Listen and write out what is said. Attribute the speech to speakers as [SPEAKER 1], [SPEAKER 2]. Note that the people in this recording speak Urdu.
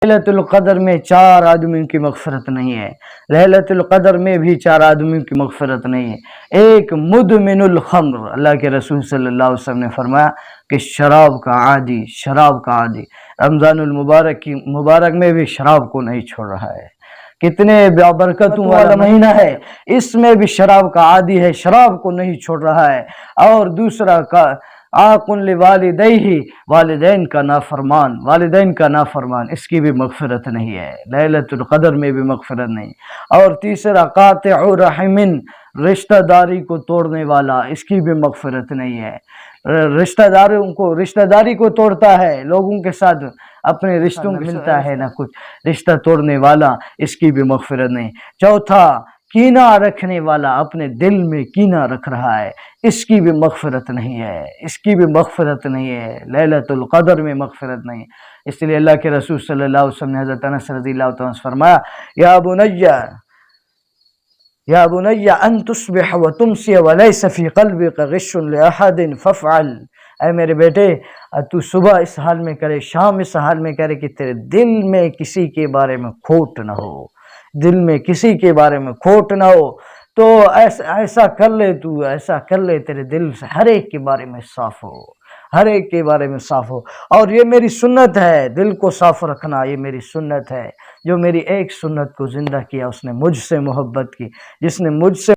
[SPEAKER 1] ليلۃ القدر میں 4 آدمیوں کی مغفرت نہیں ہے، ليلۃ القدر میں بھی 4 آدمیوں کی مغفرت نہیں ہے۔ ایک مدمن الخمر، اللہ کے رسول صلی اللہ علیہ وسلم نے فرمایا کہ شراب کا عادی رمضان المبارک میں بھی شراب کو نہیں چھوڑ رہا ہے۔ کتنے برکتوں والا مہینہ ہے، اس میں بھی شراب کا عادی ہے، شراب کو نہیں چھوڑ رہا ہے۔ اور دوسرا عاقٌ لوالدیہ، والدین کا نافرمان، اس کی بھی مغفرت نہیں ہے، لیلۃ القدر میں بھی مغفرت نہیں۔ اور تیسرا قاطع رحم، رشتہ داری کو توڑنے والا، اس کی بھی مغفرت نہیں ہے۔ رشتہ داری کو توڑتا ہے، لوگوں کے ساتھ اپنے رشتوں کے ملتا ہے نہ کچھ، رشتہ توڑنے والا، اس کی بھی مغفرت نہیں۔ چوتھا کینہ رکھنے والا، اپنے دل میں کینہ رکھ رہا ہے، اس کی بھی مغفرت نہیں ہے، لیلۃ القدر میں مغفرت نہیں۔ اس لیے اللہ کے رسول صلی اللہ علیہ وسلم نے حضرت انس رضی اللہ تعالیٰ عنہ سے فرمایا، یا بنی ان تصبح وتمسی ولیس فی قلبک غش لأحد فافعل، اے میرے بیٹے تو صبح اس حال میں کرے، شام اس حال میں کرے کہ تیرے دل میں کسی کے بارے میں کھوٹ نہ ہو، تو ایسا کر لے تیرے دل سے ہر ایک کے بارے میں صاف ہو، اور یہ میری سنت ہے، دل کو صاف رکھنا، یہ میری سنت ہے۔ جو میری ایک سنت کو زندہ کیا، اس نے مجھ سے محبت کی، جس نے مجھ سے